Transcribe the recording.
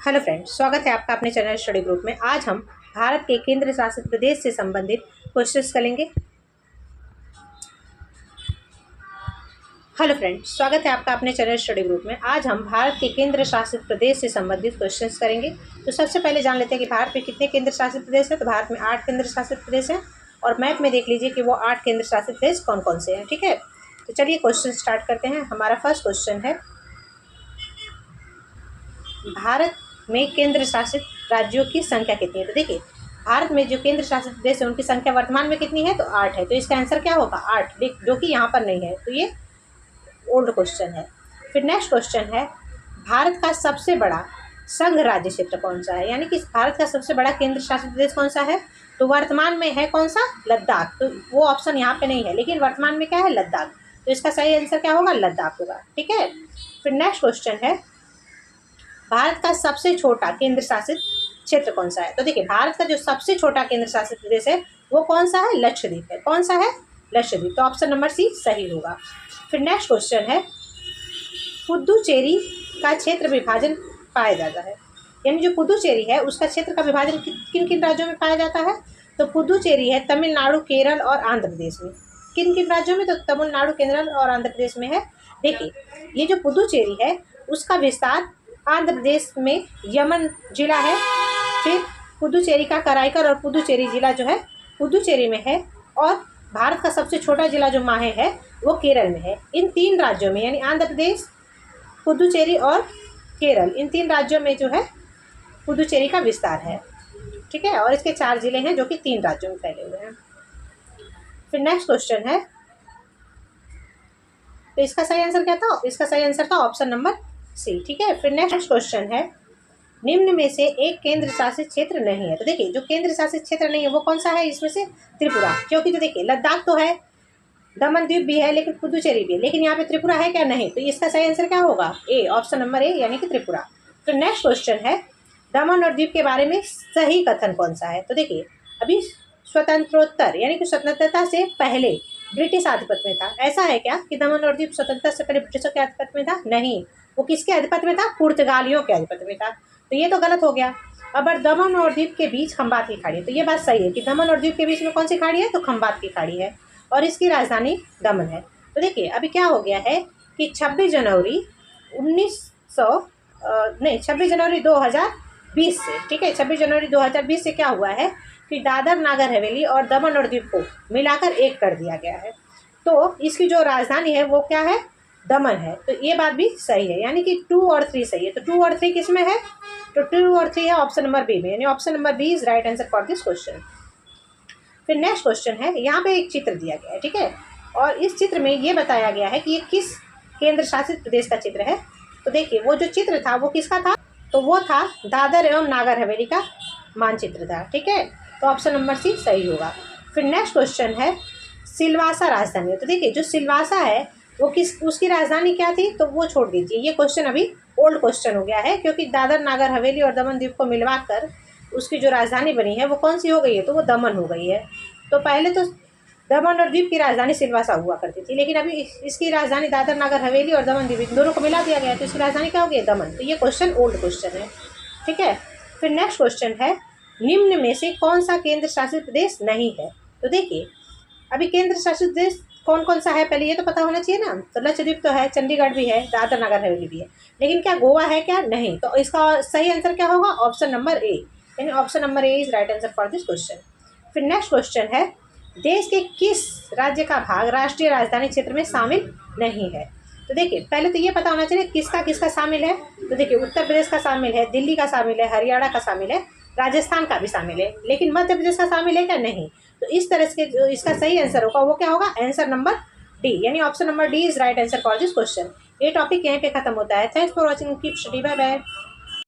Hello friends, स्वागत है आपका अपने चैनल स्टडी ग्रुप में। आज हम भारत के केंद्र शासित प्रदेश से संबंधित क्वेश्चंस करेंगे। हेलो फ्रेंड्स, स्वागत है आपका अपने चैनल स्टडी ग्रुप में। आज हम भारत के केंद्र शासित प्रदेश से संबंधित क्वेश्चंस करेंगे। तो सबसे पहले जान लेते हैं कि भारत में कितने केंद्र शासित प्रदेश हैं। तो भारत में 8 केंद्र शासित प्रदेश हैं और मैप में देख लीजिए कि वो 8 केंद्र शासित प्रदेश कौन कौन से हैं। ठीक है, तो चलिए क्वेश्चन स्टार्ट करते हैं। हमारा फर्स्ट क्वेश्चन है, भारत में केंद्र शासित राज्यों की संख्या कितनी है। तो देखिए, भारत में जो केंद्र शासित प्रदेश है उनकी संख्या वर्तमान में कितनी है, तो 8 है। तो इसका आंसर क्या होगा, 8, जो कि यहाँ पर नहीं है, तो ये ओल्ड क्वेश्चन है। फिर नेक्स्ट क्वेश्चन है, भारत का सबसे बड़ा संघ राज्य क्षेत्र कौन सा है, यानी कि भारत का सबसे बड़ा केंद्र शासित प्रदेश कौन सा है। तो वर्तमान में है कौन सा, लद्दाख। तो वो ऑप्शन यहाँ पे नहीं है, लेकिन वर्तमान में क्या है, लद्दाख। तो इसका सही आंसर क्या होगा, लद्दाख होगा। ठीक है, फिर नेक्स्ट क्वेश्चन है, भारत का सबसे छोटा केंद्र शासित क्षेत्र कौन सा है। तो देखिए, भारत का जो सबसे छोटा केंद्र शासित प्रदेश है वो कौन सा है, लक्षद्वीप है। कौन सा है, लक्षद्वीप। तो ऑप्शन नंबर सी सही होगा। फिर नेक्स्ट क्वेश्चन है, पुदुचेरी का क्षेत्र विभाजन पाया जाता है, यानी जो पुदुचेरी है उसका क्षेत्र का विभाजन किन किन राज्यों में पाया जाता है। तो पुदुचेरी है तमिलनाडु, केरल और आंध्र प्रदेश में। किन किन राज्यों में, तो तमिलनाडु, केरल और आंध्र प्रदेश में है। देखिए, ये जो पुदुचेरी है उसका विस्तार आंध्र प्रदेश में यमन जिला है। फिर पुदुचेरी का कराईकर और पुदुचेरी जिला जो है पुदुचेरी में है, और भारत का सबसे छोटा जिला जो माहे है वो केरल में है। इन 3 राज्यों में, यानी आंध्र प्रदेश, पुदुचेरी और केरल, इन 3 राज्यों में जो है पुदुचेरी का विस्तार है। ठीक है, और इसके 4 जिले हैं जो कि 3 राज्यों में फैले हुए हैं। फिर नेक्स्ट क्वेश्चन है, तो इसका सही आंसर क्या था, इसका सही आंसर था ऑप्शन नंबर सी। ठीक है, फिर नेक्स्ट क्वेश्चन है, निम्न में से एक केंद्र शासित क्षेत्र नहीं है। तो देखिए, जो केंद्र शासित क्षेत्र नहीं है वो कौन सा है, इसमें से त्रिपुरा। क्योंकि तो देखिए, लद्दाख तो है, दमन द्वीप भी है, लेकिन पुदुचेरी भी है, लेकिन यहाँ पे त्रिपुरा है क्या, नहीं। तो इसका सही आंसर क्या होगा, ए, ऑप्शन नंबर ए, यानी कि त्रिपुरा। तो नेक्स्ट क्वेश्चन है, दमन और द्वीप के बारे में सही कथन कौन सा है। तो देखिए, अभी स्वतंत्रोत्तर यानी कि स्वतंत्रता से पहले ब्रिटिश आधिपत्य में था। ऐसा है क्या कि दमन और द्वीप स्वतंत्रता से पहले ब्रिटिशों के आधिपत्य में था, नहीं। वो किसके आधिपत्य में था, पुर्तगालियों के आधिपत्य में था। तो ये तो गलत हो गया। अब दमन और द्वीप के बीच खंबात की खाड़ी है। तो ये बात सही है कि दमन और द्वीप के बीच में कौन सी खाड़ी है, तो खंबात की खाड़ी है, और इसकी राजधानी दमन है। तो देखिए, अभी क्या हो गया है कि 26 जनवरी 2020 से, ठीक है, 26 जनवरी 2020 से क्या हुआ है कि दादर नागर हवेली और दमन और द्वीप को मिलाकर एक कर दिया गया है। तो इसकी जो राजधानी है वो क्या है, दमन है। तो ये बात भी सही है, यानी कि 2 और 3 सही है। तो 2 और 3 किस में है, तो 2 और 3 है ऑप्शन नंबर बी में, यानी option number B is right answer for this question. फिर नेक्स्ट क्वेश्चन है, यहाँ पे एक चित्र दिया गया है, ठीक है, और इस चित्र में ये बताया गया है कि ये किस केंद्र शासित प्रदेश का चित्र है। तो देखिए, वो जो चित्र था वो किसका था, तो वो था दादर एवं नागर हवेली का मानचित्र था। ठीक है, तो ऑप्शन नंबर सी सही होगा। फिर नेक्स्ट क्वेश्चन है, सिलवासा राजधानी। तो देखिए, जो सिलवासा है वो उसकी राजधानी क्या थी, तो वो छोड़ दीजिए, ये क्वेश्चन अभी ओल्ड क्वेश्चन हो गया है, क्योंकि दादर नागर हवेली और दमन द्वीप को मिलवाकर उसकी जो राजधानी बनी है वो कौन सी हो गई है, तो वो दमन हो गई है। तो पहले तो दमन और द्वीप की राजधानी सिलवासा हुआ करती थी, लेकिन अभी इसकी राजधानी दादर नागर हवेली और दमन द्वीप दोनों को मिला दिया गया है, तो इसकी राजधानी क्या हो गई, दमन। तो ये क्वेश्चन ओल्ड क्वेश्चन है। ठीक है, फिर नेक्स्ट क्वेश्चन है, निम्न में से कौन सा केंद्र शासित प्रदेश नहीं है। तो देखिए, अभी केंद्र शासित प्रदेश कौन कौन सा है, पहले ये तो पता होना चाहिए ना। तो लक्षद्वीप तो है, चंडीगढ़ भी है, दादर नगर हवेली भी है, लेकिन क्या गोवा है क्या, नहीं। तो इसका सही आंसर क्या होगा, ऑप्शन नंबर ए, यानी option number A is right answer for this question. फिर नेक्स्ट क्वेश्चन है, देश के किस राज्य का भाग राष्ट्रीय राजधानी क्षेत्र में शामिल नहीं है। तो देखिए, पहले तो ये पता होना चाहिए किसका किसका शामिल है। तो देखिए, उत्तर प्रदेश का शामिल है, दिल्ली का शामिल है, हरियाणा का शामिल है, राजस्थान का भी शामिल है, लेकिन मध्य प्रदेश का शामिल है क्या, नहीं। तो इस तरह से जो इसका सही आंसर होगा वो क्या होगा, आंसर नंबर डी, यानी option number D is right answer for this question. ये टॉपिक यहीं पे खत्म होता है। Thanks for watching, keep study, bye bye.